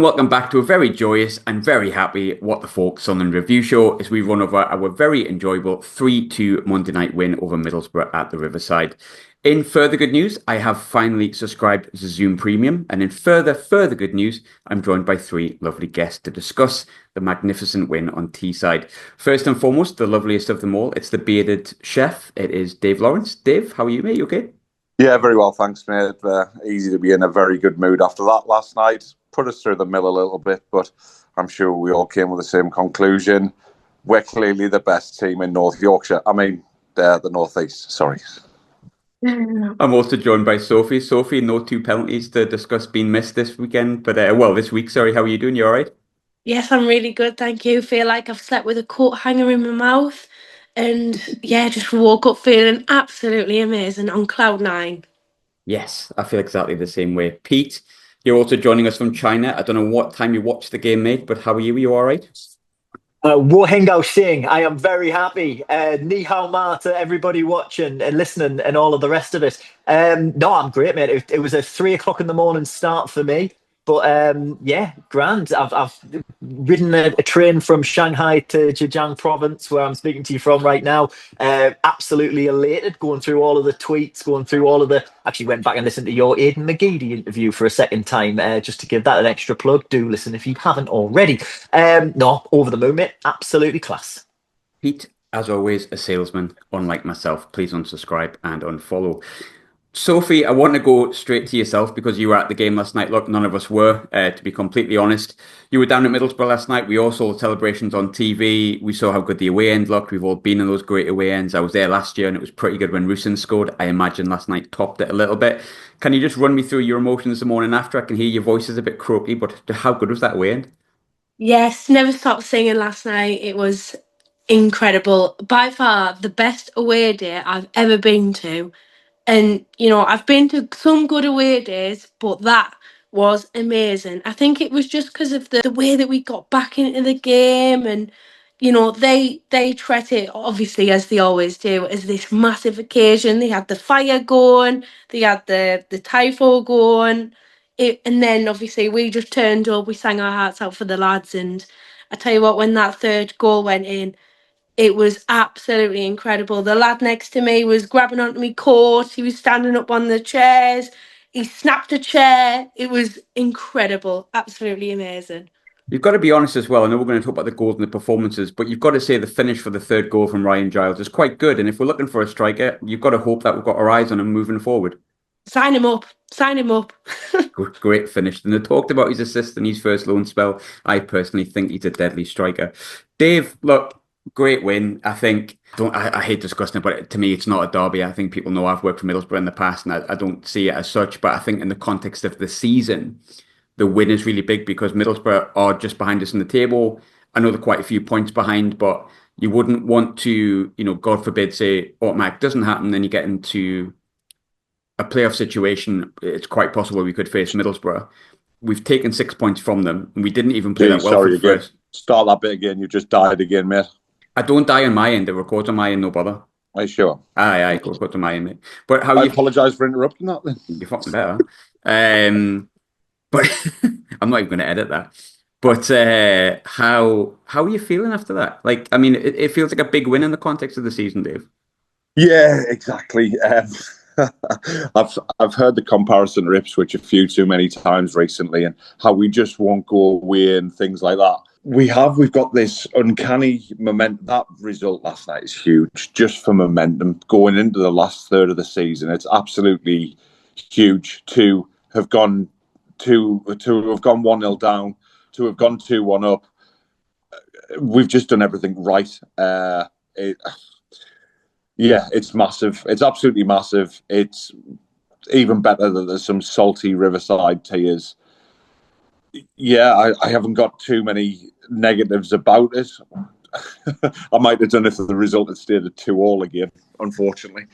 and welcome back to a very joyous and very happy What the Falk Sunderland review show as we run over our very enjoyable 3-2 Monday night win over Middlesbrough at the Riverside. In further good news, I have finally subscribed to Zoom Premium, and in further good news, I'm joined by three lovely guests to discuss the magnificent win on Teesside. First and foremost, the loveliest of them all, it's the bearded chef. It is Dave Lawrence. Dave, how are you, mate? You okay? Yeah, very well, thanks, mate. Easy to be in a very good mood after that last night. Put us through the mill a little bit, but I'm sure we all came with the same conclusion. We're clearly the best team in North Yorkshire. I mean, the North East, sorry. I'm also joined by Sophie. Sophie, no two penalties to discuss being missed this weekend, but this week, sorry. How are you doing? You all right? Yes, I'm really good, thank you. Feel like I've slept with a coat hanger in my mouth. And yeah, just woke up feeling absolutely amazing on cloud nine. Yes, I feel exactly the same way. Pete, you're also joining us from China. I don't know what time you watched the game, mate, but how are you? Are you all right? Wo Hengao Xing, I am very happy. Ni hao ma to everybody watching and listening and all of the rest of it. No, I'm great, mate. It was a 3 o'clock in the morning start for me. But yeah, grand. I've ridden a train from Shanghai to Zhejiang province, where I'm speaking to you from right now. Absolutely elated, going through all of the tweets, going through all of the... Actually went back and listened to your Aidan McGeady interview for a second time, just to give that an extra plug. Do listen if you haven't already. No, over the moon, mate. Absolutely class. Pete, as always, a salesman, unlike myself. Please unsubscribe and unfollow. Sophie, I want to go straight to yourself because you were at the game last night. Look, none of us were, to be completely honest. You were down at Middlesbrough last night. We all saw the celebrations on TV. We saw how good the away end looked. We've all been in those great away ends. I was there last year and it was pretty good when Rusyn scored. I imagine last night topped it a little bit. Can you just run me through your emotions the morning after? I can hear your voice is a bit croaky, but how good was that away end? Yes, never stopped singing last night. It was incredible. By far the best away day I've ever been to. And, I've been to some good away days, but that was amazing. I think it was just because of the way that we got back into the game and, they treat it, obviously, as they always do, as this massive occasion. They had the fire going, they had the typho going. And then, obviously, we just turned up, we sang our hearts out for the lads. And I tell you what, when that third goal went in, it was absolutely incredible. The lad next to me was grabbing onto me coat. He was standing up on the chairs. He snapped a chair. It was incredible. Absolutely amazing. You've got to be honest as well. I know we're going to talk about the goals and the performances, but you've got to say the finish for the third goal from Ryan Giles is quite good. And if we're looking for a striker, you've got to hope that we've got our eyes on him moving forward. Sign him up. Sign him up. Great finish. And they talked about his assist in his first loan spell. I personally think he's a deadly striker. Dave, look, great win. I think, I hate discussing it, but to me, it's not a derby. I think people know I've worked for Middlesbrough in the past and I don't see it as such. But I think in the context of the season, the win is really big because Middlesbrough are just behind us in the table. I know they're quite a few points behind, but you wouldn't want to, God forbid, say automatic doesn't happen, then you get into a playoff situation. It's quite possible we could face Middlesbrough. We've taken 6 points from them, and we didn't even play that well. Sorry again. Start that bit again. You just died again, mate. I don't die on my end. The records on my end, no bother. Are you sure? Aye, go to my end, mate. But I apologise for interrupting that then. You're fucking better. But I'm not even going to edit that. But how are you feeling after that? Like, I mean, it feels like a big win in the context of the season, Dave. Yeah, exactly. I've heard the comparison to Ipswich a few too many times recently, and how we just won't go away and things like that. We've got this uncanny momentum. That result last night is huge, just for momentum going into the last third of the season. It's absolutely huge to have gone 1-0 down, to have gone 2-1 up. We've just done everything right. Yeah, it's massive. It's absolutely massive. It's even better that there's some salty Riverside tears. Yeah, I haven't got too many negatives about it. I might have done if the result had stayed at 2-2 again, unfortunately.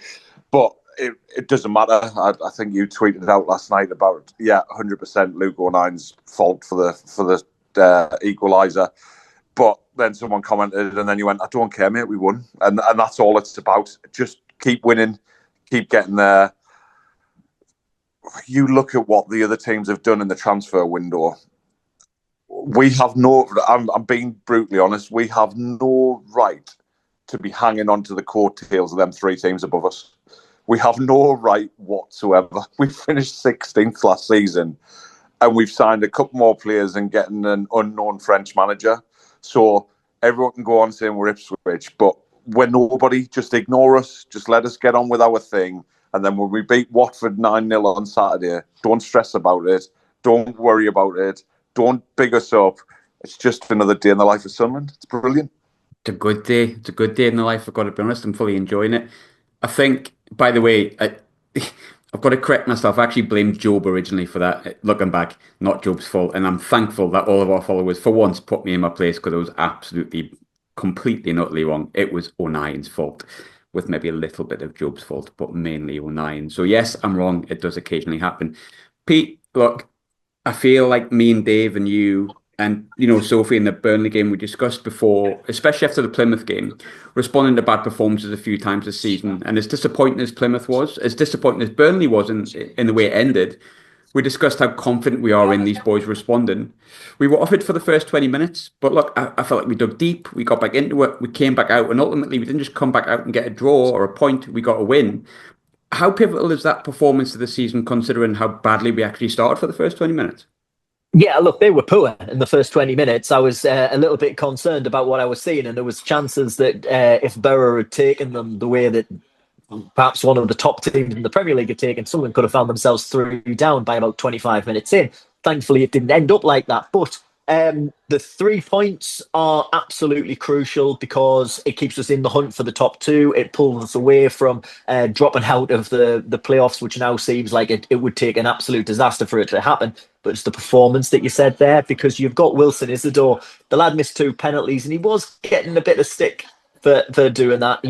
But it doesn't matter. I think you tweeted it out last night about 100% Luke O'Nine's fault for the equaliser. But then someone commented, and then you went, "I don't care, mate. We won," and that's all it's about. Just keep winning, keep getting there. You look at what the other teams have done in the transfer window. we have no, I'm being brutally honest, we have no right to be hanging on to the coattails of them three teams above us. We have no right whatsoever. We finished 16th last season and we've signed a couple more players and getting an unknown French manager. So everyone can go on saying we're Ipswich, but we're nobody. Just ignore us. Just let us get on with our thing. And then when we beat Watford 9-0 on Saturday, don't stress about it. Don't worry about it. Don't big us up. It's just another day in the life of Sunderland. It's brilliant. It's a good day. It's a good day in the life. I've got to be honest. I'm fully enjoying it. I think, by the way, I've got to correct myself. I actually blamed Job originally for that. Looking back, not Job's fault. And I'm thankful that all of our followers, for once, put me in my place because I was absolutely, completely and utterly wrong. It was O'Nien's fault, with maybe a little bit of Job's fault, but mainly O'Nien. So yes, I'm wrong. It does occasionally happen. Pete, look, I feel like me and Dave and you and, Sophie in the Burnley game we discussed before, especially after the Plymouth game, responding to bad performances a few times this season. And as disappointing as Plymouth was, as disappointing as Burnley was in the way it ended, we discussed how confident we are in these boys responding. We were offered for the first 20 minutes, but look, I felt like we dug deep. We got back into it. We came back out, and ultimately we didn't just come back out and get a draw or a point. We got a win. How pivotal is that performance of the season, considering how badly we actually started for the first 20 minutes? Yeah, look, they were poor in the first 20 minutes. I was a little bit concerned about what I was seeing, and there was chances that if Borough had taken them the way that perhaps one of the top teams in the Premier League had taken, someone could have found themselves 3 down by about 25 minutes in. Thankfully, it didn't end up like that. But the 3 points are absolutely crucial because it keeps us in the hunt for the top two. It pulls us away from dropping out of the playoffs, which now seems like it would take an absolute disaster for it to happen. But it's the performance that you said there, because you've got Wilson Isidor. The lad missed 2 penalties and he was getting a bit of stick for doing that.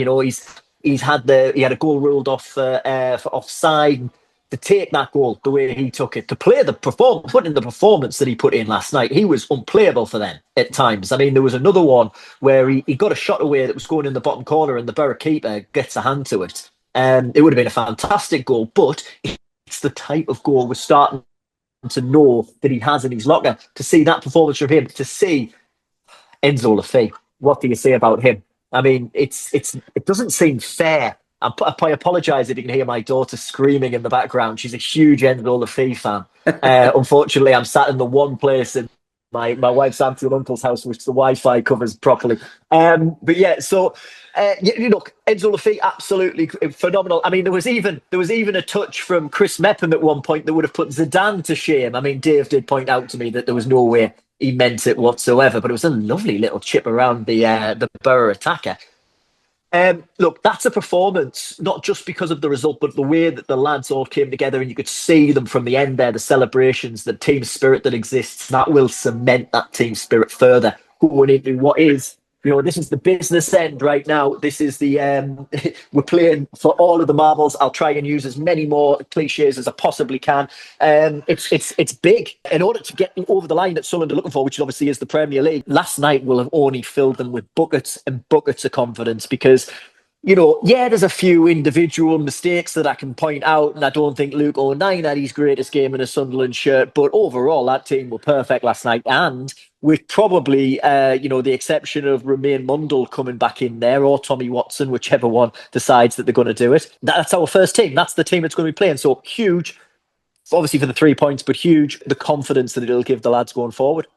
He had a goal ruled off for offside. To take that goal the way he took it, to play put in the performance that he put in last night, he was unplayable for them at times. I mean, there was another one where he got a shot away that was going in the bottom corner and the Borough keeper gets a hand to it. It would have been a fantastic goal, but it's the type of goal we're starting to know that he has in his locker. To see that performance from him, to see Enzo Lafay, what do you say about him? I mean, it doesn't seem fair. I apologise if you can hear my daughter screaming in the background. She's a huge Enzo Lafay fan. Unfortunately, I'm sat in the one place in my wife's auntie and uncle's house which the Wi-Fi covers properly. But yeah, so look, Enzo Lafay, absolutely phenomenal. I mean, there was even a touch from Chris Mepham at one point that would have put Zidane to shame. I mean, Dave did point out to me that there was no way he meant it whatsoever, but it was a lovely little chip around the Borough attacker. Look, that's a performance, not just because of the result, but the way that the lads all came together, and you could see them from the end there, the celebrations, the team spirit that exists. That will cement that team spirit further going into what is, this is the business end right now. This is the, we're playing for all of the marbles. I'll try and use as many more cliches as I possibly can. It's big. In order to get over the line that Sunderland are looking for, which obviously is the Premier League, last night will have only filled them with buckets and buckets of confidence because, there's a few individual mistakes that I can point out, and I don't think Luke O'Nien had his greatest game in a Sunderland shirt, but overall that team were perfect last night, and with probably, the exception of Romain Mundle coming back in there, or Tommy Watson, whichever one decides that they're going to do it. That's our first team. That's the team that's going to be playing. So huge, obviously for the 3 points, but huge, the confidence that it'll give the lads going forward.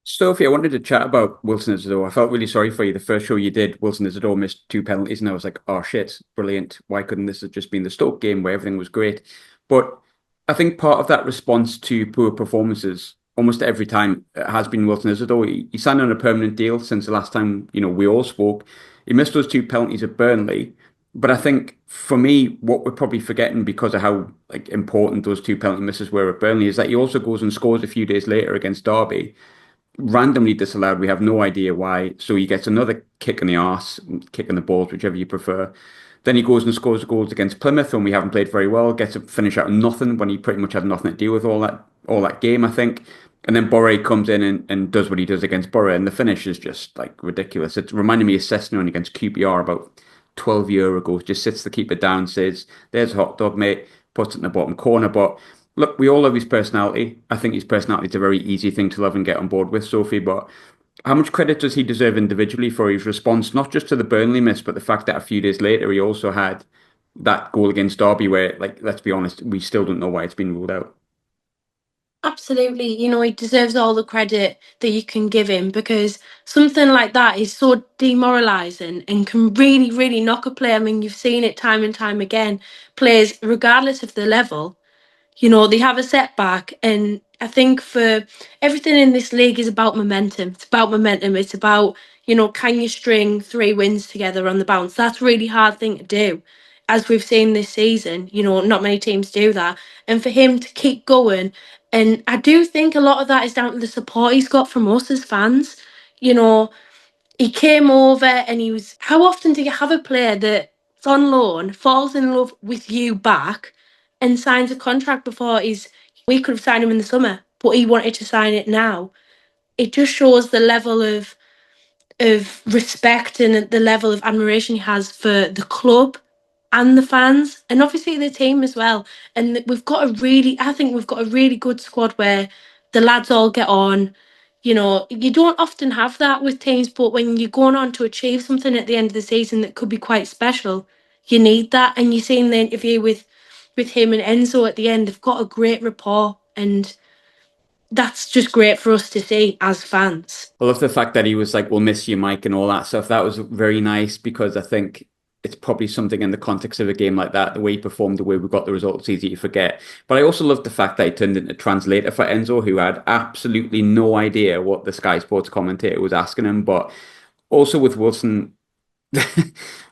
Sophie, I wanted to chat about Wilson Isidore. I felt really sorry for you. The first show you did, Wilson Isidore missed 2 penalties, and I was like, oh shit, brilliant. Why couldn't this have just been the Stoke game where everything was great? But I think part of that response to poor performances almost every time has been Wilson Isidore. He signed on a permanent deal since the last time, we all spoke. He missed those 2 penalties at Burnley. But I think for me, what we're probably forgetting because of how important those 2 penalty misses were at Burnley is that he also goes and scores a few days later against Derby. Randomly disallowed. We have no idea why. So he gets another kick in the arse, kick in the balls, whichever you prefer. Then he goes and scores goals against Plymouth, and we haven't played very well. Gets a finish out of nothing when he pretty much had nothing to do with all that game, I think. And then Boré comes in and does what he does against Borough, and the finish is just ridiculous. It reminded me of Cessna against QPR about 12 years ago. Just sits the keeper down, says, "There's a hot dog, mate." Puts it in the bottom corner, but look, we all love his personality. I think his personality is a very easy thing to love and get on board with, Sophie. But how much credit does he deserve individually for his response, not just to the Burnley miss, but the fact that a few days later he also had that goal against Derby where, like, let's be honest, we still don't know why it's been ruled out. Absolutely. He deserves all the credit that you can give him because something like that is so demoralising and can really, really knock a player. I mean, you've seen it time and time again. Players, regardless of the level, they have a setback. And I think for everything in this league is about momentum. It's about momentum. It's about, can you string 3 wins together on the bounce? That's a really hard thing to do. As we've seen this season, not many teams do that. And for him to keep going, and I do think a lot of that is down to the support he's got from us as fans. You know, he came over and he was. How often do you have a player that's on loan, falls in love with you back, and signs a contract before he's. We could have signed him in the summer, but he wanted to sign it now. It just shows the level of respect and the level of admiration he has for the club and the fans and obviously the team as well. And I think we've got a really good squad where the lads all get on. You don't often have that with teams, but when you're going on to achieve something at the end of the season that could be quite special, you need that. And you see in the interview with him and Enzo at the end, they've got a great rapport, and that's just great for us to see as fans. I love the fact that he was like, "We'll miss you, Mike," and all that stuff. That was very nice because I think it's probably something in the context of a game like that, the way he performed, the way we got the results, easy to forget. But I also love the fact that he turned into translator for Enzo, who had absolutely no idea what the Sky Sports commentator was asking him. But also with Wilson,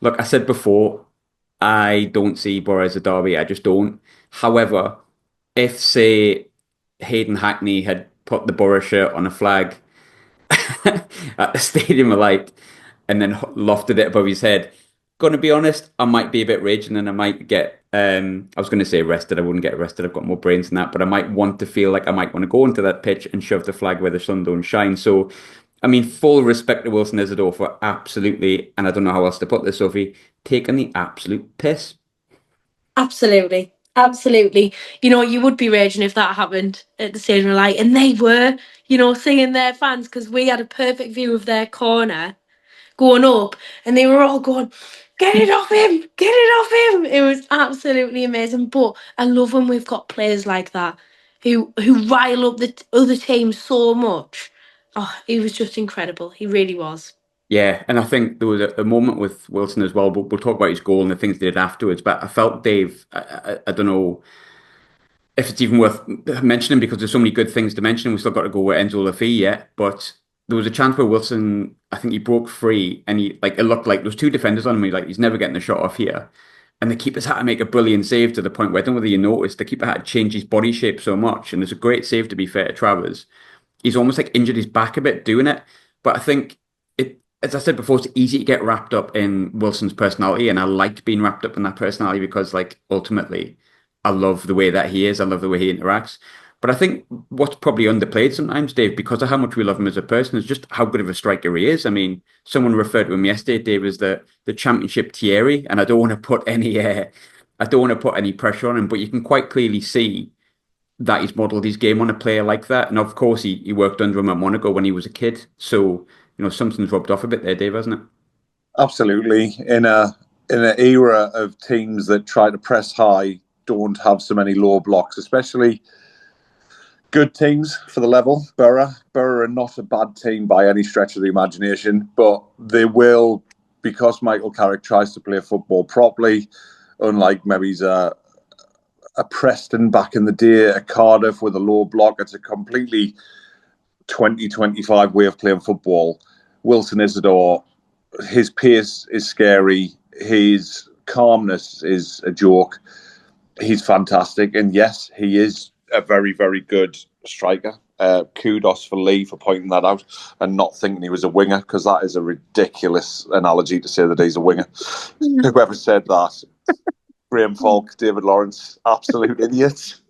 look, I said before, I don't see Borough as a derby. I just don't. However, if say Hayden Hackney had put the Borough shirt on a flag at the Stadium of Light and then lofted it above his head. Gonna be honest, I might be a bit raging and I might get I was gonna say arrested, I wouldn't get arrested, I've got more brains than that, but I might want to feel like I might want to go into that pitch and shove the flag where the sun don't shine. So I mean, full respect to Wilson Isidore for absolutely, and I don't know how else to put this, Sophie, taking the absolute piss. Absolutely. Absolutely. You would be raging if that happened at the Stadium of Light. And they were, seeing their fans because we had a perfect view of their corner going up and they were all going, get it off him, get it off him. It was absolutely amazing. But I love when we've got players like that who rile up the other team so much. Oh, he was just incredible. He really was. Yeah, and I think there was a moment with Wilson as well, but we'll talk about his goal and the things they did afterwards. But I felt Dave, I don't know if it's even worth mentioning because there's so many good things to mention. We've still got to go with Enzo Lafay yet, but there was a chance where Wilson, I think he broke free and it looked like there was 2 defenders on him. He's never getting the shot off here. And the keeper's had to make a brilliant save to the point where I don't know whether you noticed, the keeper had to change his body shape so much. And there's a great save to be fair to Travers. He's almost like injured his back a bit doing it. But I think as I said before, it's easy to get wrapped up in Wilson's personality. And I liked being wrapped up in that personality because ultimately I love the way that he is. I love the way he interacts. But I think what's probably underplayed sometimes, Dave, because of how much we love him as a person, is just how good of a striker he is. I mean, someone referred to him yesterday, Dave, as the championship Thierry, and I don't want to put any pressure on him, but you can quite clearly see that he's modelled his game on a player like that. And of course, he worked under him at Monaco when he was a kid. So, something's rubbed off a bit there, Dave, hasn't it? Absolutely. In an era of teams that try to press high, don't have so many low blocks, especially good teams for the level. Borough are not a bad team by any stretch of the imagination, but they will, because Michael Carrick tries to play football properly, unlike maybe a Preston back in the day, a Cardiff with a low block. It's a completely 2025 way of playing football. Wilson Isidore, his pace is scary. His calmness is a joke. He's fantastic. And yes, he is a very, very good striker. Kudos for Lee for pointing that out and not thinking he was a winger, because that is a ridiculous analogy to say that he's a winger. Whoever said that, Graham Falk, David Lawrence, absolute idiots.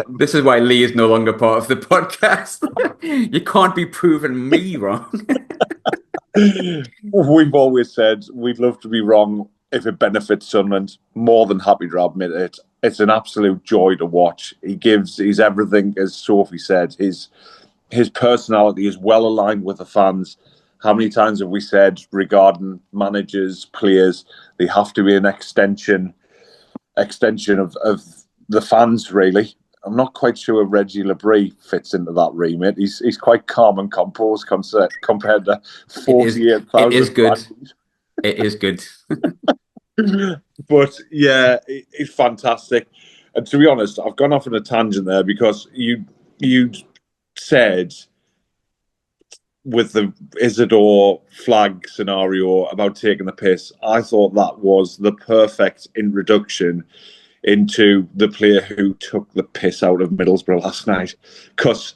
This is why Lee is no longer part of the podcast. You can't be proving me wrong. We've always said we'd love to be wrong if it benefits Sunderland, more than happy to admit it. It's an absolute joy to watch. He's everything, as Sophie said. His personality is well aligned with the fans. How many times have we said regarding managers, players, they have to be an extension of the fans, really. I'm not quite sure Reggie Labrie fits into that remit. He's quite calm and composed compared to 48,000. It is good. It is good. But yeah, it's fantastic. And to be honest, I've gone off on a tangent there because you said with the Isidor flag scenario about taking the piss, I thought that was the perfect introduction into the player who took the piss out of Middlesbrough last night. Because,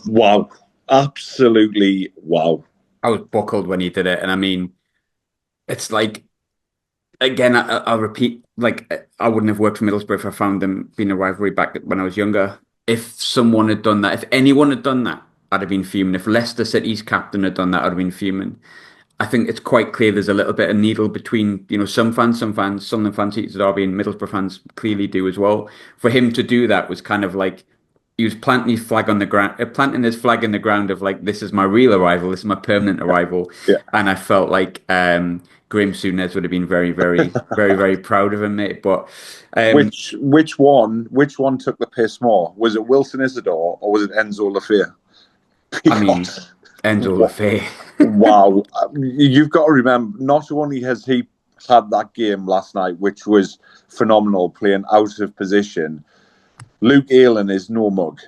wow, absolutely wow. I was buckled when he did it. And I mean, it's like, again, I'll repeat, like, I wouldn't have worked for Middlesbrough if I found them being a rivalry back when I was younger. If someone had done that, if anyone had done that, I'd have been fuming. If Leicester City's captain had done that, I'd have been fuming. I think it's quite clear there's a little bit of needle between, some fans, some fancy Derby and Middlesbrough fans clearly do as well. For him to do that was kind of like he was planting his flag on the ground, planting his flag in the ground of like, this is my real arrival, this is my permanent arrival. Yeah. And I felt like Graham Souness would have been very, very, very, very proud of him, mate. But which one took the piss more? Was it Wilson Isidore or was it Enzo Lafayette? I mean, Enzo Lafayette. Wow. You've got to remember, not only has he had that game last night, which was phenomenal, playing out of position, Luke Ayling is no mug.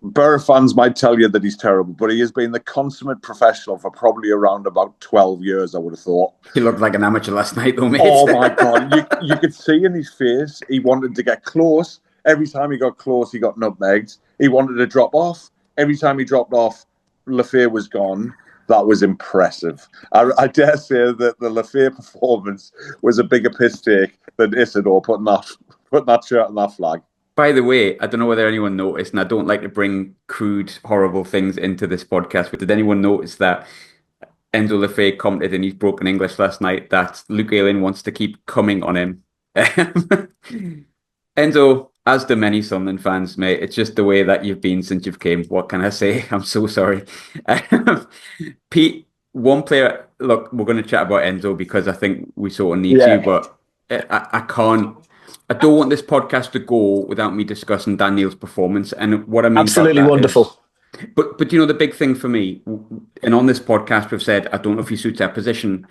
Borough fans might tell you that he's terrible, but he has been the consummate professional for probably around about 12 years, I would have thought. He looked like an amateur last night, though, mate. Oh, my God. You could see in his face, he wanted to get close. Every time he got close, he got nutmegged. He wanted to drop off. Every time he dropped off, Lafayette was gone. That was impressive. I dare say that the Lafayette performance was a bigger piss take than Isidore putting that shirt on that flag. By the way, I don't know whether anyone noticed, and I don't like to bring crude, horrible things into this podcast, but did anyone notice that Enzo Lafayette commented in his broken English last night that Luke Ayling wants to keep coming on him? Enzo, as do many Sunderland fans, mate, it's just the way that you've been since you've came. What can I say? I'm so sorry. Pete, one player, look, we're going to chat about Enzo because I think we sort of need to, but I can't. I don't want this podcast to go without me discussing Daniel's performance. And what I mean absolutely wonderful. But the big thing for me, and on this podcast we've said, I don't know if he suits our position.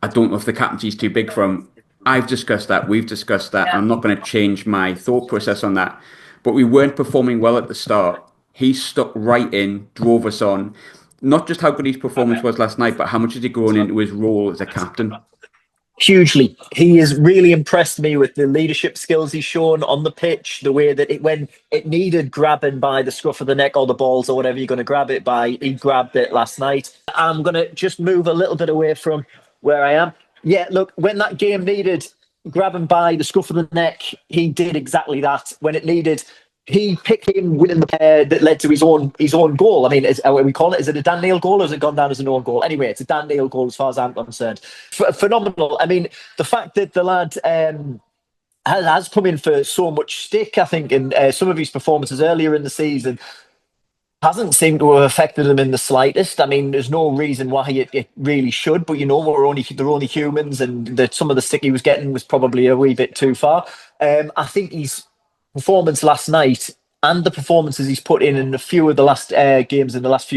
I don't know if the captaincy's too big for him. I've discussed that. We've discussed that. Yeah. I'm not going to change my thought process on that. But we weren't performing well at the start. He stuck right in, drove us on. Not just how good his performance was last night, but how much has he grown into his role as a captain? Hugely. He has really impressed me with the leadership skills he's shown on the pitch, the way that when it needed grabbing by the scruff of the neck or the balls or whatever you're going to grab it by, he grabbed it last night. I'm going to just move a little bit away from where I am. Yeah, look, when that game needed grabbing by the scruff of the neck, he did exactly that. When it needed, he picked him winning the pair that led to his own goal. I mean, we call it, is it a Dan Neil goal or has it gone down as an own goal? Anyway, it's a Dan Neil goal as far as I'm concerned. Phenomenal. I mean, the fact that the lad has come in for so much stick, I think, in some of his performances earlier in the season, hasn't seemed to have affected him in the slightest. I mean, there's no reason why it really should, but they're only humans, and some of the stick he was getting was probably a wee bit too far. I think his performance last night and the performances he's put in a few of the last games in the last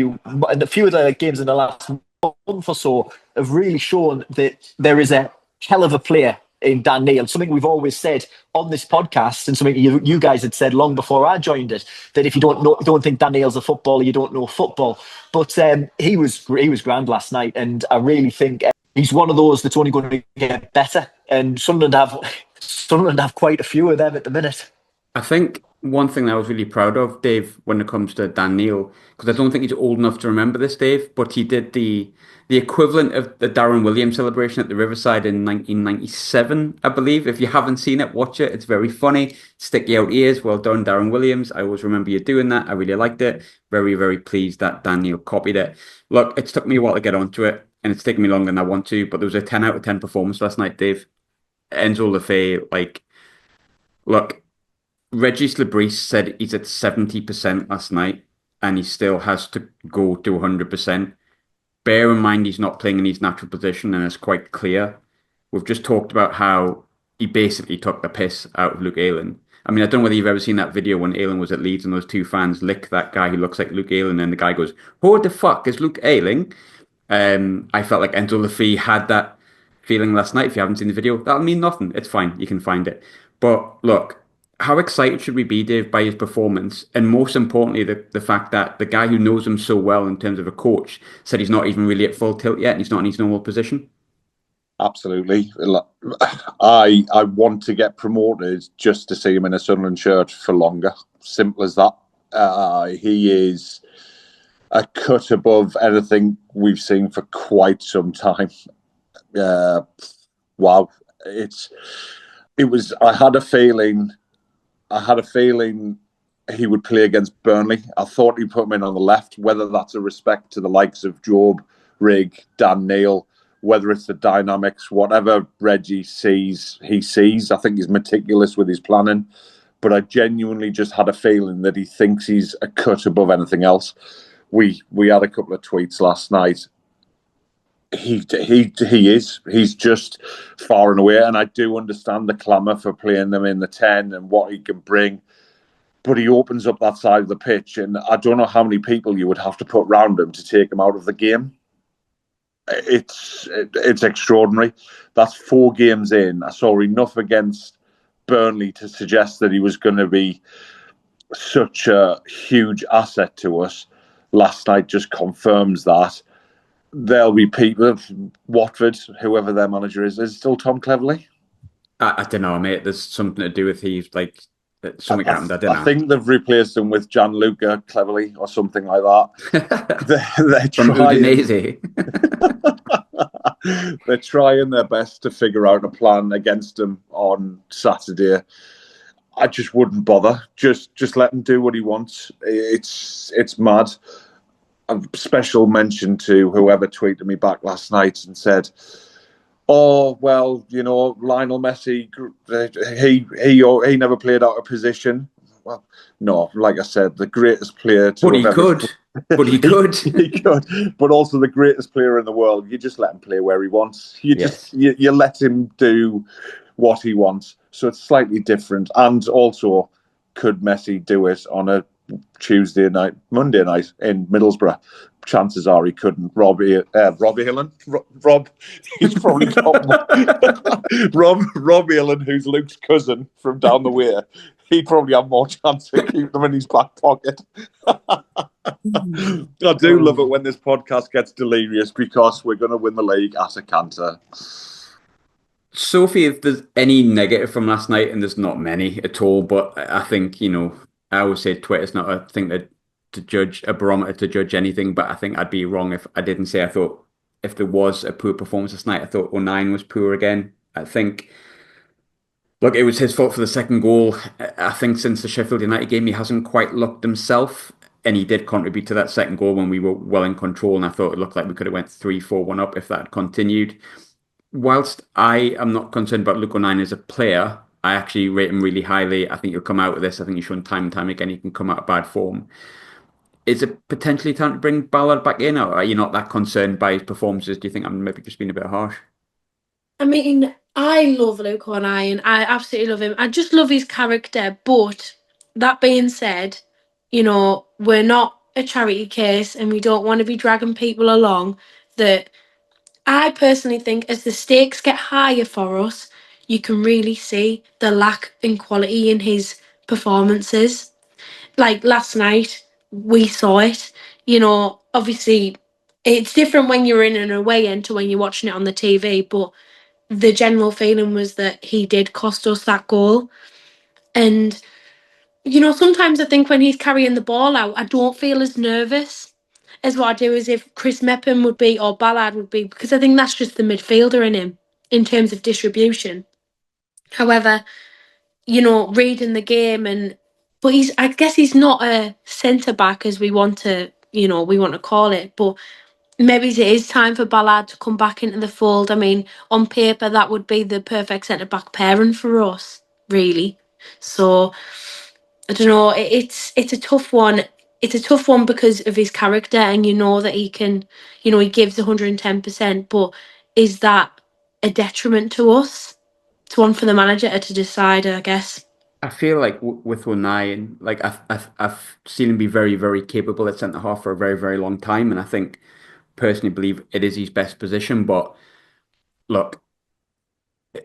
month or so have really shown that there is a hell of a player in Dan Neil, something we've always said on this podcast, and something you guys had said long before I joined it, that if you don't think Dan Neil's a footballer, you don't know football. But he was grand last night, and I really think he's one of those that's only going to get better. And Sunderland have quite a few of them at the minute. I think one thing that I was really proud of, Dave, when it comes to Dan Neil, because I don't think he's old enough to remember this, Dave, but he did the equivalent of the Darren Williams celebration at the Riverside in 1997, I believe. If you haven't seen it, watch it. It's very funny. Sticky out ears. Well done, Darren Williams. I always remember you doing that. I really liked it. Very, very pleased that Dan Neil copied it. Look, it's took me a while to get onto it. and it's taken me longer than I want to, but there was a 10 out of 10 performance last night, Dave. Enzo Lefebvre, like, look, Regis Lebris said he's at 70% last night, and he still has to go to 100%. Bear in mind he's not playing in his natural position, and it's quite clear. We've just talked about how he basically took the piss out of Luke Ayling. I mean, I don't know whether you've ever seen that video when Ayling was at Leeds and those two fans lick that guy who looks like Luke Ayling, and the guy goes, "Who the fuck is Luke Ayling?" I felt like Enzo Lefebvre had that feeling last night. If you haven't seen the video, that'll mean nothing. It's fine. You can find it. But look, how excited should we be, Dave, by his performance? And most importantly, the fact that the guy who knows him so well in terms of a coach said he's not even really at full tilt yet and he's not in his normal position. Absolutely. I want to get promoted just to see him in a Sunderland shirt for longer. Simple as that. He is a cut above anything we've seen for quite some time. Wow. It was. I had a feeling he would play against Burnley. I thought he'd put him in on the left, whether that's a respect to the likes of Job, Rigg, Dan Neil, whether it's the dynamics, whatever Reggie sees, he sees. I think he's meticulous with his planning, but I genuinely just had a feeling that he thinks he's a cut above anything else. We had a couple of tweets last night. He is. He's just far and away, and I do understand the clamour for playing them in the 10 and what he can bring. But he opens up that side of the pitch, and I don't know how many people you would have to put round him to take him out of the game. It's extraordinary. That's 4 games in. I saw enough against Burnley to suggest that he was going to be such a huge asset to us. Last night just confirms that. There'll be people, Watford, whoever their manager is it still Tom Cleverley? I don't know, mate. There's something to do with something happened. I don't know. I think they've replaced him with Gianluca Cleverley or something like that. they're trying. They're trying their best to figure out a plan against him on Saturday. I just wouldn't bother. Just let him do what he wants. It's mad. A special mention to whoever tweeted me back last night and said, "Oh well, Lionel Messi, he never played out of position." Well, no, like I said, the greatest player to But he could. But he could. He could. But also the greatest player in the world. You just let him play where he wants. You let him do what he wants. So it's slightly different. And also, could Messi do it on a Monday night in Middlesbrough? Chances are he couldn't. Rob Ayling. Rob, he's probably got Rob Ayling, who's Luke's cousin from down the way. He'd probably have more chance of keeping them in his back pocket. I do love it when this podcast gets delirious because we're going to win the league at a canter. Sophie, if there's any negative from last night, and there's not many at all, but I think, I always say Twitter's not a thing to judge, a barometer to judge anything, but I think I'd be wrong if I didn't say I thought if there was a poor performance last night, I thought 09 was poor again. I think, look, it was his fault for the second goal. I think since the Sheffield United game, he hasn't quite looked himself, and he did contribute to that second goal when we were well in control, and I thought it looked like we could have went 3-4-1 up if that had continued. Whilst I am not concerned about Luke O'Nien as a player, I actually rate him really highly. I think he'll come out of this. I think he's shown time and time again he can come out of bad form. Is it potentially time to bring Ballard back in, or are you not that concerned by his performances? Do you think I'm maybe just being a bit harsh? I mean, I love Luke O'Nien. I absolutely love him. I just love his character. But that being said, we're not a charity case and we don't want to be dragging people along. That I personally think as the stakes get higher for us, you can really see the lack in quality in his performances. Like last night, we saw it. Obviously, it's different when you're in an away end to when you're watching it on the TV, but the general feeling was that he did cost us that goal. And, sometimes I think when he's carrying the ball out, I don't feel as nervous as what I do as if Chris Mepham would be or Ballard would be, because I think that's just the midfielder in him in terms of distribution. However, reading the game but I guess he's not a centre back as we want to call it, but maybe it is time for Ballard to come back into the fold. I mean, on paper, that would be the perfect centre-back pairing for us, really. So, I don't know. It's a tough one. It's a tough one because of his character, and you know that he can, he gives 110%. But is that a detriment to us? It's one for the manager to decide, I guess. I feel like with O'Nien, like I've seen him be very, very capable at centre half for a very, very long time, and I think personally believe it is his best position. But look,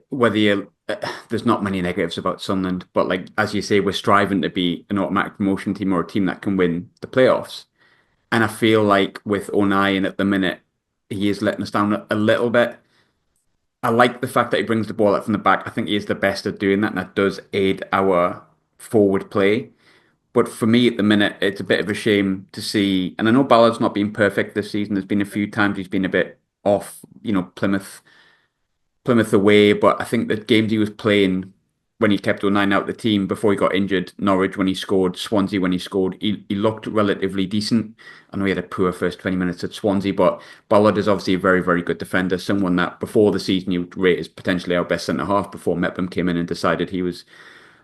whether you there's not many negatives about Sunderland, but like as you say, we're striving to be an automatic promotion team or a team that can win the playoffs. And I feel like with O'Nien at the minute, he is letting us down a little bit. I like the fact that he brings the ball up from the back. I think he is the best at doing that, and that does aid our forward play. But for me at the minute, it's a bit of a shame to see. And I know Ballard's not been perfect this season. There's been a few times he's been a bit off, Plymouth away, but I think the games he was playing when he kept O'Nien out of the team before he got injured, Norwich when he scored, Swansea when he scored, he looked relatively decent. I know he had a poor first 20 minutes at Swansea, but Ballard is obviously a very, very good defender, someone that before the season you would rate as potentially our best centre-half before Mepham came in and decided he was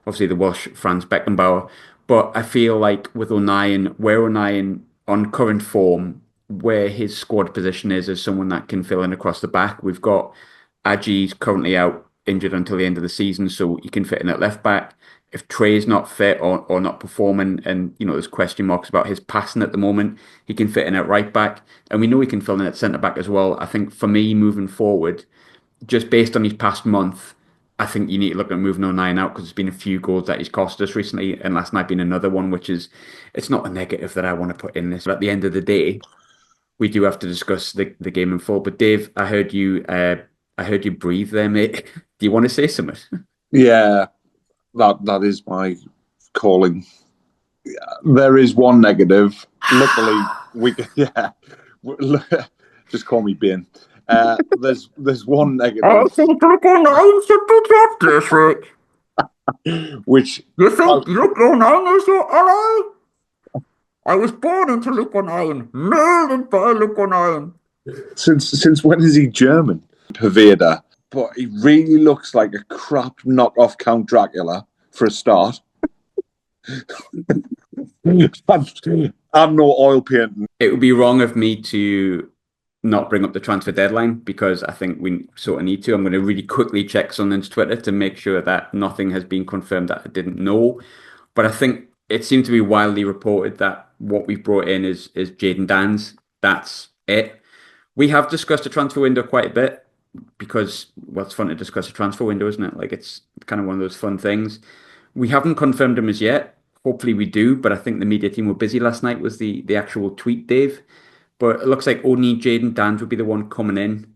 obviously the Welsh Franz Beckenbauer. But I feel like with O'Nien, where O'Nien on current form, where his squad position is as someone that can fill in across the back, we've got Aji's currently out injured until the end of the season, so he can fit in at left back. If Trey's not fit or not performing, and there's question marks about his passing at the moment, he can fit in at right back, and we know he can fill in at centre back as well. I think for me, moving forward, just based on his past month, I think you need to look at moving O'Nien out because there's been a few goals that he's cost us recently, and last night being another one, which is it's not a negative that I want to put in this. But at the end of the day, we do have to discuss the game in full. But Dave, I heard you breathe there, mate. Do you want to say something? Yeah, that is my calling. There is one negative. Luckily, just call me Ben. There's one negative. I think O'Nien should be dropped this week. Which you think Luke O'Nien is your ally? I was born into Luke O'Nien, made by Luke O'Nien. Since when is he German? Pervader. But he really looks like a crap knockoff Count Dracula for a start. I'm no oil painting. It would be wrong of me to not bring up the transfer deadline because I think we sort of need to. I'm going to really quickly check Sunderland's Twitter to make sure that nothing has been confirmed that I didn't know. But I think it seemed to be widely reported that what we've brought in is Jayden Danns. That's it. We have discussed the transfer window quite a bit because, well, it's fun to discuss a transfer window, isn't it? Like, it's kind of one of those fun things. We haven't confirmed him as yet. Hopefully we do, but I think the media team were busy last night was the actual tweet, Dave. But it looks like only Jayden Danns would be the one coming in.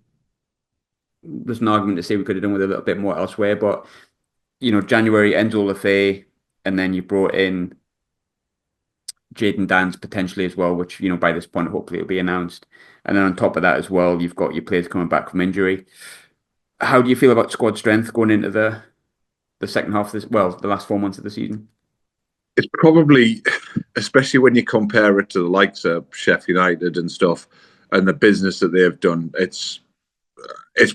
There's an argument to say we could have done with a little bit more elsewhere, but, January ends all FA, and then you brought in Jayden Danns potentially as well, which, by this point, hopefully it'll be announced. And then on top of that as well, you've got your players coming back from injury. How do you feel about squad strength going into the second half of the last 4 months of the season? It's probably, especially when you compare it to the likes of Sheffield United and stuff, and the business that they've done, it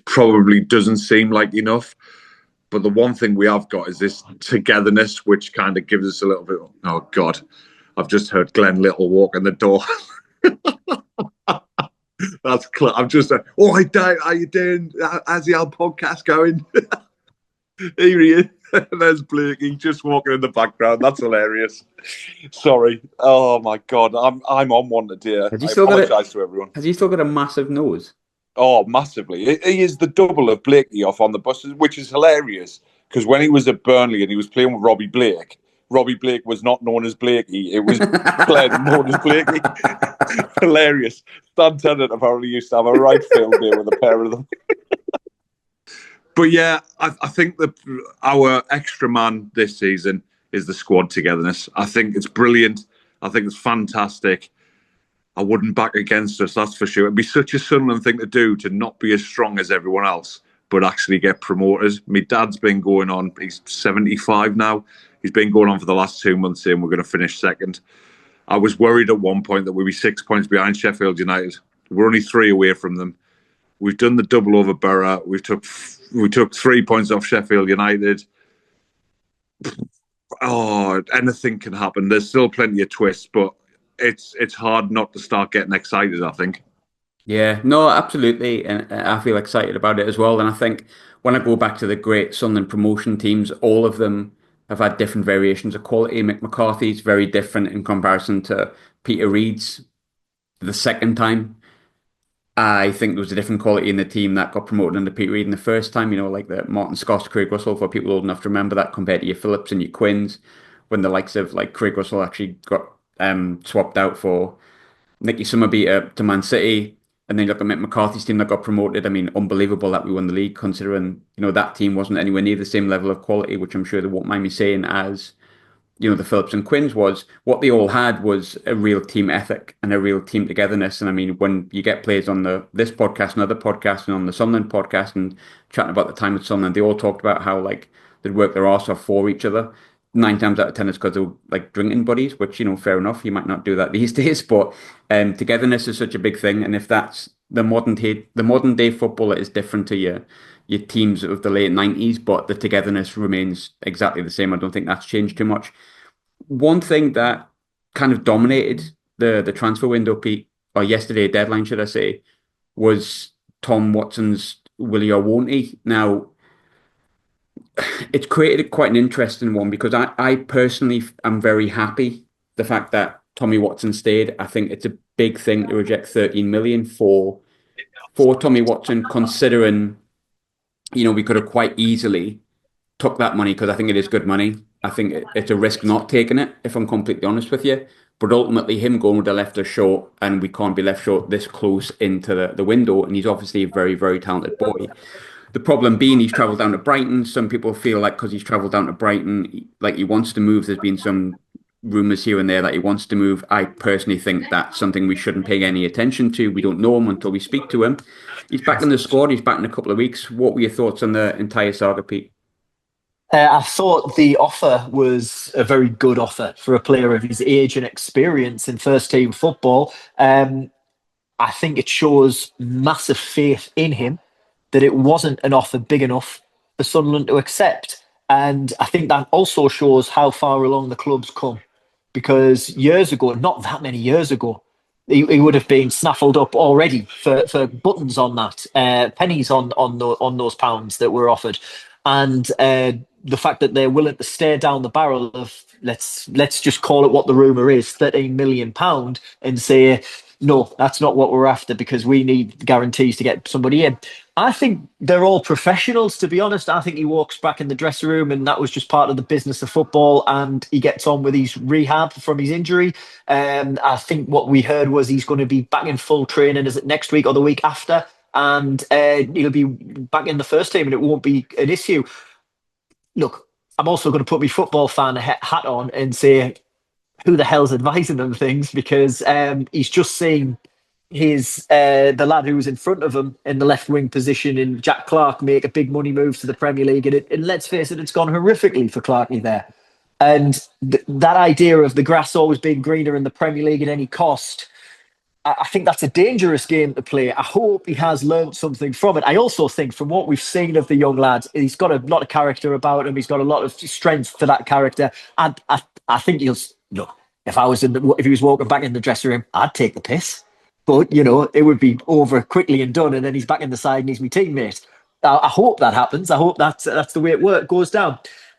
probably doesn't seem like enough. But the one thing we have got is this togetherness, which kind of gives us a little bit. Oh God, I've just heard Glenn Little walk in the door. That's clear. I'm just like, oh, hi Dave, how you doing? How's the old podcast going? Here he is. There's Blakey just walking in the background. That's hilarious. Sorry. Oh my God, I'm on one today. I apologise to everyone. Has he still got a massive nose? Oh, massively. He is the double of Blakey off on the buses, which is hilarious because when he was at Burnley and he was playing with Robbie Blake was not known as Blakey. It was Glenn known as Blakey. Hilarious. Stan Tennant apparently used to have a right field day with a pair of them. But yeah, I think that our extra man this season is the squad togetherness. I think it's brilliant. I think it's fantastic. I wouldn't back against us, that's for sure. It'd be such a Sunderland thing to do to not be as strong as everyone else, but actually get promoted. My dad's been going on, he's 75 now. He's been going on for the last 2 months saying we're going to finish second. I was worried at one point that we'd be 6 points behind Sheffield United. We're only 3 away from them. We've done the double over Borough. We took 3 points off Sheffield United. Oh, anything can happen. There's still plenty of twists, but it's hard not to start getting excited, I think. Yeah, no, absolutely. And I feel excited about it as well. And I think when I go back to the great Sunderland promotion teams, all of them have had different variations of quality. Mick McCarthy's very different in comparison to Peter Reid's the second time. I think there was a different quality in the team that got promoted under Peter Reid in the first time, like the Martin Scott, Craig Russell, for people old enough to remember that, compared to your Phillips and your Quinns, when the likes of like Craig Russell actually got swapped out for Nicky Summerby to Man City. And then you look at Mick McCarthy's team that got promoted. I mean, unbelievable that we won the league, considering, that team wasn't anywhere near the same level of quality, which I'm sure they won't mind me saying, as the Phillips and Quinns was. What they all had was a real team ethic and a real team togetherness. And I mean, when you get players on this podcast and other podcasts and on the Sunderland podcast and chatting about the time at Sunderland, they all talked about how like they'd work their arse off for each other. 9 times out of 10 it's because they were like drinking buddies, which, fair enough. You might not do that these days, but togetherness is such a big thing. And if that's the modern day footballer is different to your teams of the late 90s, but the togetherness remains exactly the same. I don't think that's changed too much. One thing that kind of dominated the transfer window, Pete, or yesterday deadline, should I say, was Tom Watson's will he or won't he? Now, it's created quite an interesting one because I personally am very happy the fact that Tommy Watson stayed. I think it's a big thing to reject 13 million for Tommy Watson, considering, we could have quite easily took that money, because I think it is good money. I think it's a risk not taking it, if I'm completely honest with you. But ultimately, him going would have left us short, and we can't be left short this close into the window. And he's obviously a very, very talented boy. The problem being he's travelled down to Brighton. Some people feel like because he's travelled down to Brighton, like he wants to move. There's been some rumours here and there that he wants to move. I personally think that's something we shouldn't pay any attention to. We don't know him until we speak to him. He's back in the squad. He's back in a couple of weeks. What were your thoughts on the entire saga, Pete? I thought the offer was a very good offer for a player of his age and experience in first-team football. I think it shows massive faith in him that it wasn't an offer big enough for Sunderland to accept. And I think that also shows how far along the club's come. Because years ago, not that many years ago, he would have been snaffled up already for buttons on that, pennies on those pounds that were offered. And the fact that they're willing to stare down the barrel of, let's just call it what the rumour is, £13 million, and say, no, that's not what we're after, because we need guarantees to get somebody in. I think they're all professionals, to be honest. I think he walks back in the dressing room and that was just part of the business of football, and he gets on with his rehab from his injury. I think what we heard was he's going to be back in full training, is it next week or the week after? And he'll be back in the first team and it won't be an issue. Look, I'm also going to put my football fan hat on and say, who the hell's advising them things? Because he's just seen the lad who was in front of him in the left wing position in Jack Clarke make a big money move to the Premier League, and let's face it, it's gone horrifically for Clarkey there. And that idea of the grass always being greener in the Premier League at any cost, I think that's a dangerous game to play. I hope he has learned something from it. I also think, from what we've seen of the young lad, he's got a lot of character about him. He's got a lot of strength for that character. And I think look, if he was walking back in the dressing room, I'd take the piss. But, it would be over quickly and done. And then he's back in the side and he's my teammate. I hope that happens. I hope that's the way it goes down.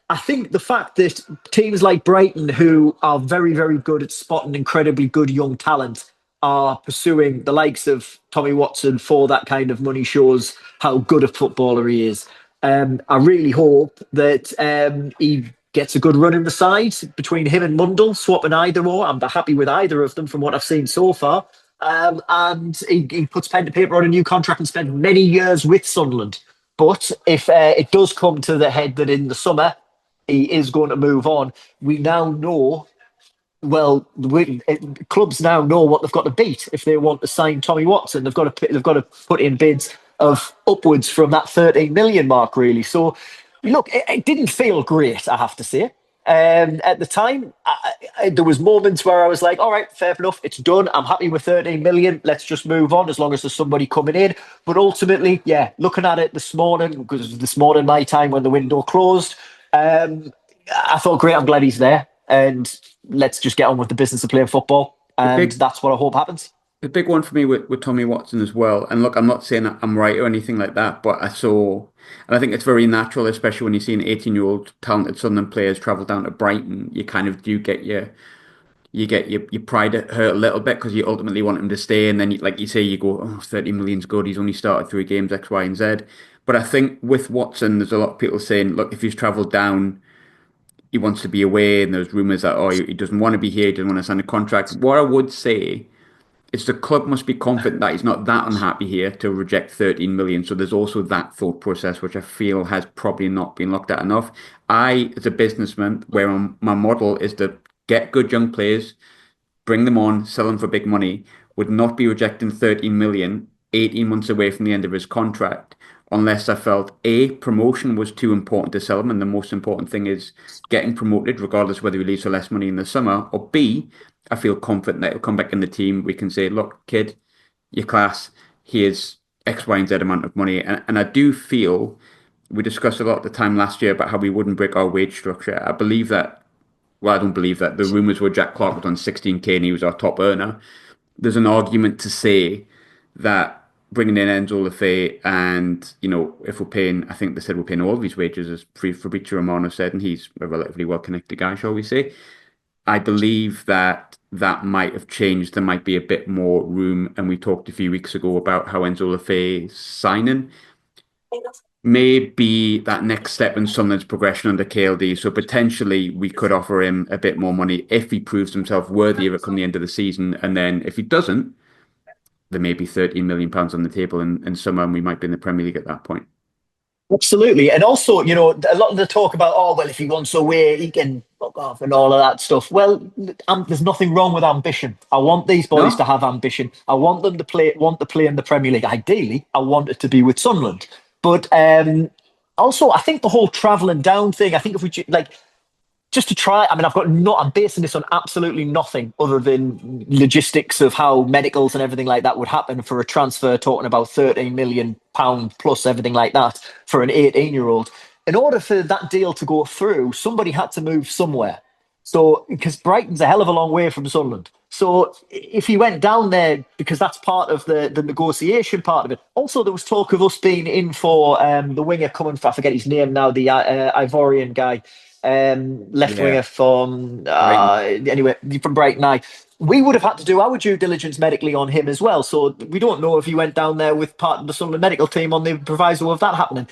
I think the fact that teams like Brighton, who are very, very good at spotting incredibly good young talent, are pursuing the likes of Tommy Watson for that kind of money, shows how good a footballer he is. I really hope that he gets a good run in the side between him and Mundle, swapping either or. I'm happy with either of them from what I've seen so far. And he puts pen to paper on a new contract and spends many years with Sunderland. But if it does come to the head that in the summer he is going to move on, we now know, clubs now know what they've got to beat if they want to sign Tommy Watson. They've got to put in bids of upwards from that 13 million mark, really. So, look, it didn't feel great, I have to say. At the time, there was moments where I was like, all right, fair enough, it's done. I'm happy with 13 million. Let's just move on as long as there's somebody coming in. But ultimately, yeah, looking at it this morning, because it was this morning my time when the window closed, I thought, great, I'm glad he's there. And let's just get on with the business of playing football. And that's what I hope happens. The big one for me with Tommy Watson as well. And look, I'm not saying that I'm right or anything like that, but and I think it's very natural, especially when you see an 18-year-old talented Sunderland players travel down to Brighton. You kind of do get your pride hurt a little bit because you ultimately want him to stay. And then, like you say, you go, oh, 30 million's good. He's only started 3 games, X, Y, and Z. But I think with Watson, there's a lot of people saying, look, if he's travelled down, he wants to be away. And there's rumours that, oh, he doesn't want to be here. He doesn't want to sign a contract. What I would say is the club must be confident that he's not that unhappy here to reject 13 million. So there's also that thought process, which I feel has probably not been looked at enough. I, as a businessman, where my model is to get good young players, bring them on, sell them for big money, would not be rejecting 13 million 18 months away from the end of his contract unless I felt A, promotion was too important to sell him, and the most important thing is getting promoted, regardless whether he leaves for less money in the summer, or B, I feel confident that he'll come back in the team. We can say, look, kid, your class, here's X, Y, and Z amount of money. And I do feel, we discussed a lot at the time last year about how we wouldn't break our wage structure. I believe that, well, I don't believe that. The rumours were Jack Clark was on 16k and he was our top earner. There's an argument to say that bringing in Enzo Lefebvre and, if we're paying, I think they said we're paying all of his wages, as Fabrizio Romano said, and he's a relatively well-connected guy, shall we say. I believe that might have changed. There might be a bit more room. And we talked a few weeks ago about how Enzo Lefebvre's signing may be that next step in Sunderland's progression under KLD. So potentially we could offer him a bit more money if he proves himself worthy of it come the end of the season. And then if he doesn't, there may be £13 million on the table in summer, and we might be in the Premier League at that point. Absolutely. And also, a lot of the talk about, oh, well, if he wants away, he can fuck off and all of that stuff. Well, there's nothing wrong with ambition. I want these boys to have ambition. I want them to play in the Premier League. Ideally, I want it to be with Sunderland. But also, I think the whole travelling down thing, I think if we, just to try, I'm basing this on absolutely nothing other than logistics of how medicals and everything like that would happen for a transfer, talking about £13 million plus everything like that for an 18-year-old. In order for that deal to go through, somebody had to move somewhere. So, because Brighton's a hell of a long way from Sunderland. So if he went down there, because that's part of the negotiation part of it. Also, there was talk of us being in for the winger coming from, I forget his name now, the Ivorian guy. Left winger from anyway from Brighton. We would have had to do our due diligence medically on him as well. So we don't know if he went down there with part of the Sunderland medical team on the proviso of that happening.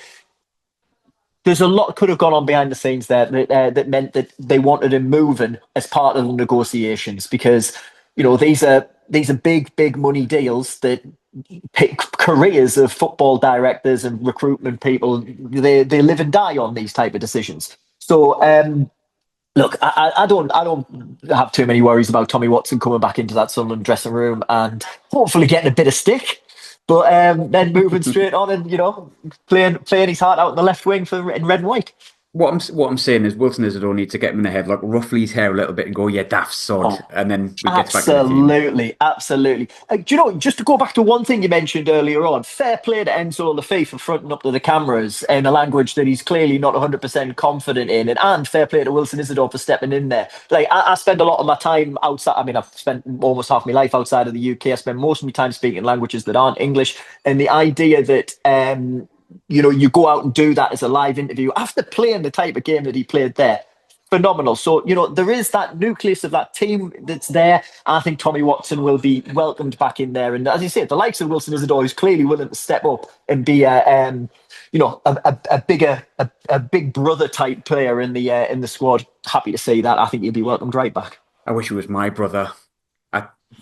There's a lot could have gone on behind the scenes there that meant that they wanted him moving as part of the negotiations, because these are big money deals that pick careers of football directors and recruitment people. They live and die on these type of decisions. So, look, I don't have too many worries about Tommy Watson coming back into that Sunderland dressing room and hopefully getting a bit of stick, but then moving straight on and playing his heart out in the left wing in red and white. What I'm saying is Wilson Isidore needs to get him in the head, ruffle his hair a little bit and go, yeah, daft sod, and then we get back in the team. Absolutely. Just to go back to one thing you mentioned earlier on, fair play to Enzo Lefebvre for fronting up to the cameras in a language that he's clearly not 100% confident in, and fair play to Wilson Isidore for stepping in there. I spend a lot of my time outside. I've spent almost half my life outside of the UK. I spend most of my time speaking languages that aren't English, and the idea that you go out and do that as a live interview after playing the type of game that he played there. Phenomenal. So, there is that nucleus of that team that's there. I think Tommy Watson will be welcomed back in there. And as you say, the likes of Wilson Isidore, who's clearly willing to step up and be a big brother type player in the squad. Happy to see that. I think he'll be welcomed right back. I wish he was my brother.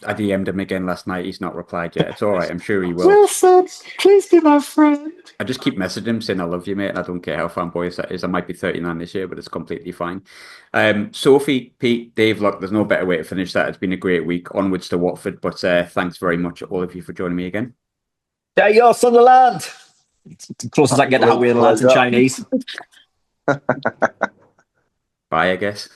I DM'd him again last night. He's not replied yet. It's all right. I'm sure he will. Wilson, please be my friend. I just keep messaging him saying I love you, mate. And I don't care how fanboyish that is. I might be 39 this year, but it's completely fine. Sophie, Pete, Dave, look, there's no better way to finish that. It's been a great week. Onwards to Watford. But thanks very much, all of you, for joining me again. There you go, Sunderland. It's as close as I can get to how we're the lads in Chinese. Bye, I guess.